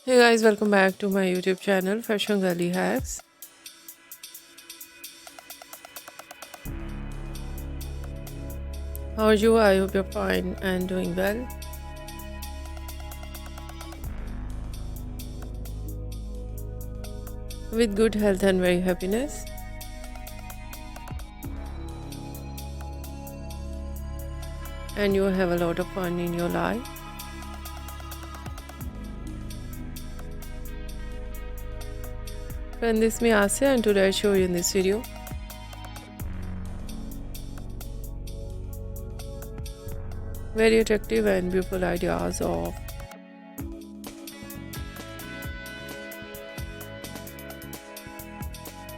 Hey guys, welcome back to my YouTube channel Fashion Girly Hacks. How are you? I hope you're fine and doing well. With good health and very happiness. And you have a lot of fun in your life. Friend, this is me Asya and today I show you in this video very attractive and beautiful ideas of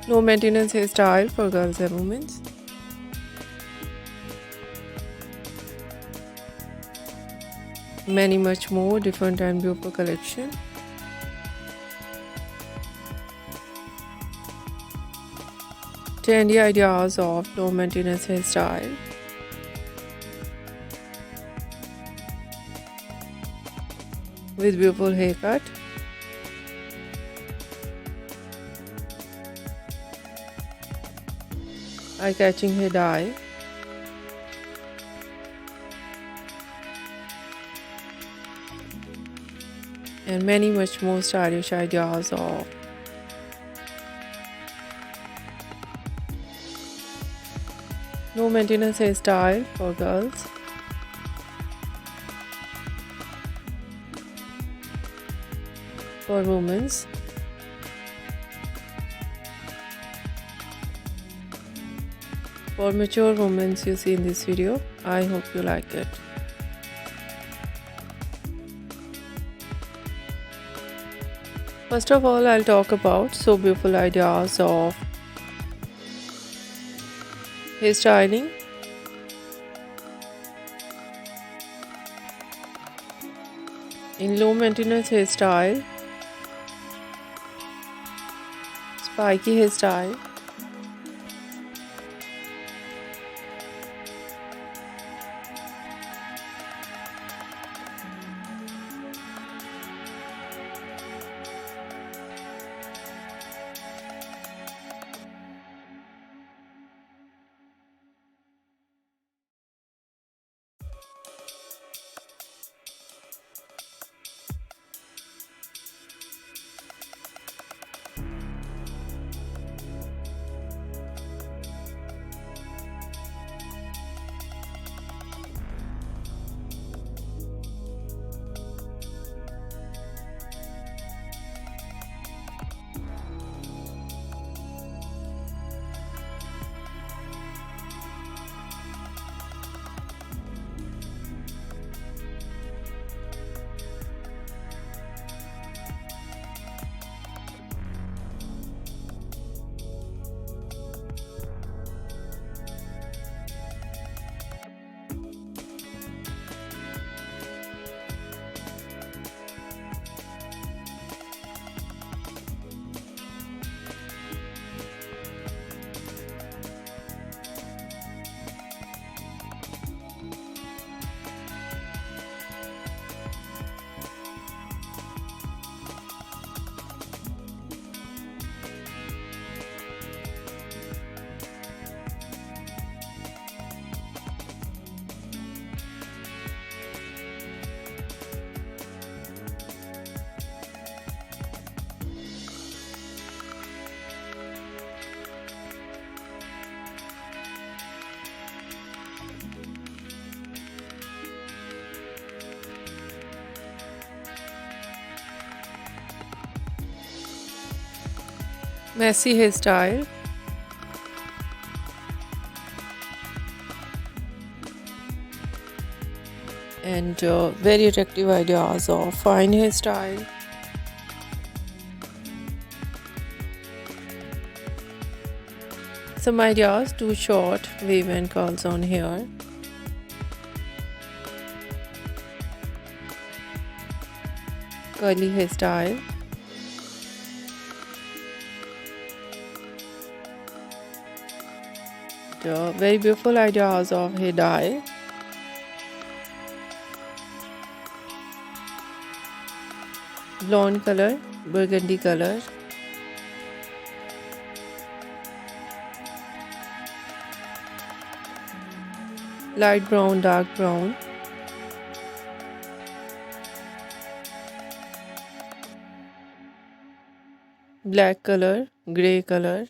low maintenance hairstyle for girls and women. Many much more different and beautiful collection. Trendy ideas of low maintenance hairstyle. With beautiful haircut. Eye-catching hair dye. And many much more stylish ideas of low maintenance hairstyle for girls. For women's. For mature women you see in this video. I hope you like it. First of all, I'll talk about so beautiful ideas of hairstyling. In low maintenance hairstyle, spiky hairstyle, messy hairstyle, and very attractive ideas of fine hairstyle. Some ideas too short, wave and curls on hair. Curly hairstyle. Very beautiful ideas of hair dye. blonde color, burgundy color, light brown, dark brown, black color, grey color,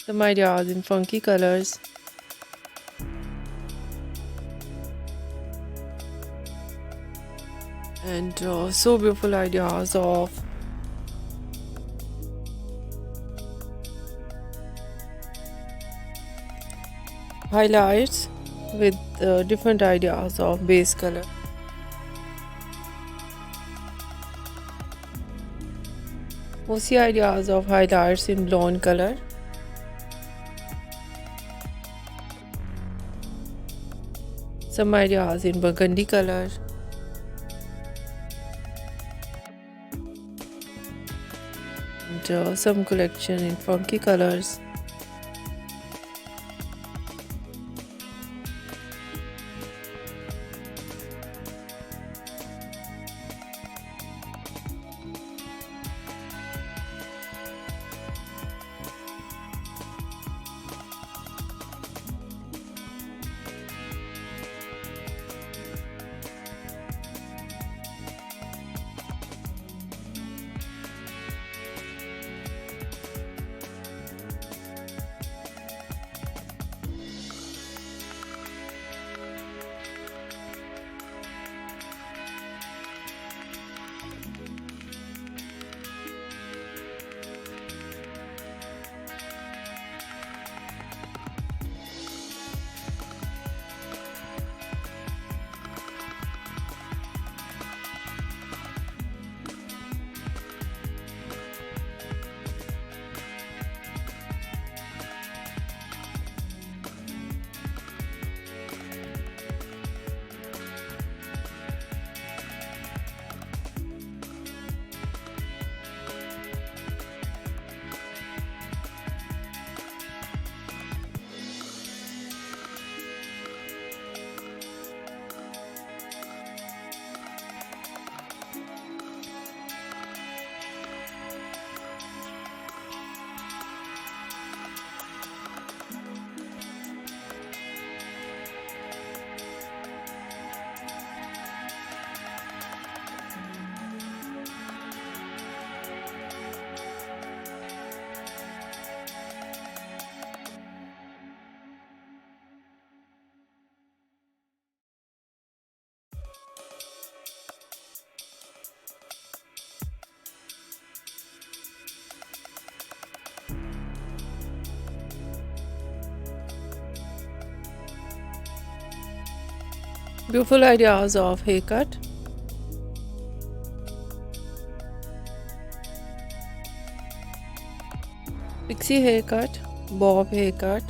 some ideas in funky colors, and so beautiful ideas of highlights with different ideas of base color. Mostly ideas of highlights in blonde color, some ideas in burgundy color, and some collection in funky colors. Beautiful ideas of haircut. Pixie haircut, bob haircut,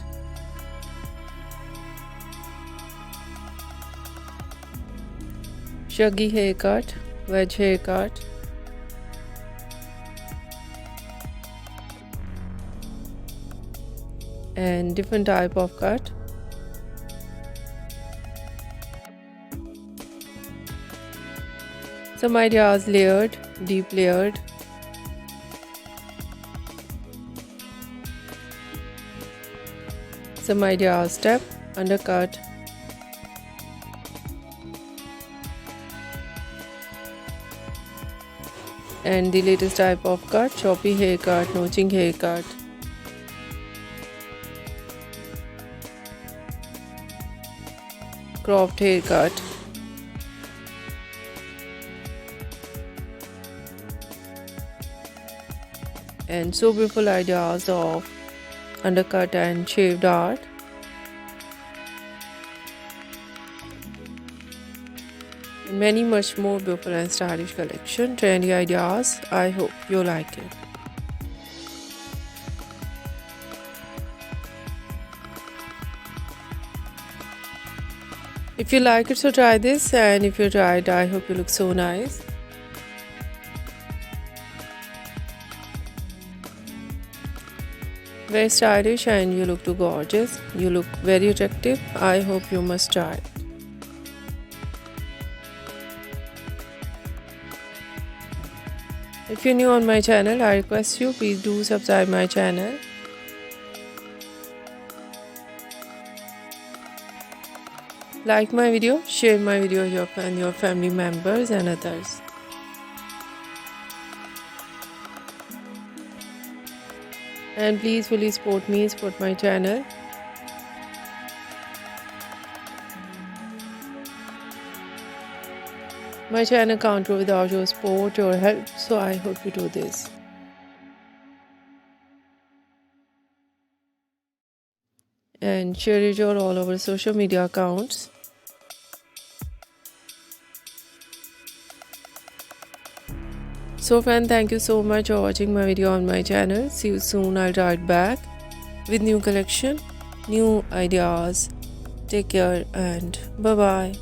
shaggy haircut, wedge haircut, and different type of cut. Some ideas layered, deep layered. Some ideas step, undercut. And the latest type of cut, choppy haircut, notching haircut. Cropped haircut. And so beautiful ideas of undercut and shaved art. And many much more beautiful and stylish collection, trendy ideas. I hope you like it. If you like it, so try this, and if you tried, I hope you look so nice. Very stylish, and you look too gorgeous. You look very attractive. I hope you must try it. If you're new on my channel, I request you please do subscribe my channel. Like my video, share my video with your family members and others. And please fully support me, support my channel. My channel can't grow without your support or help, so I hope you do this. And share it all over social media accounts. So friend, thank you so much for watching my video on my channel. See you soon. I'll write back with new collection, new ideas. Take care and bye bye.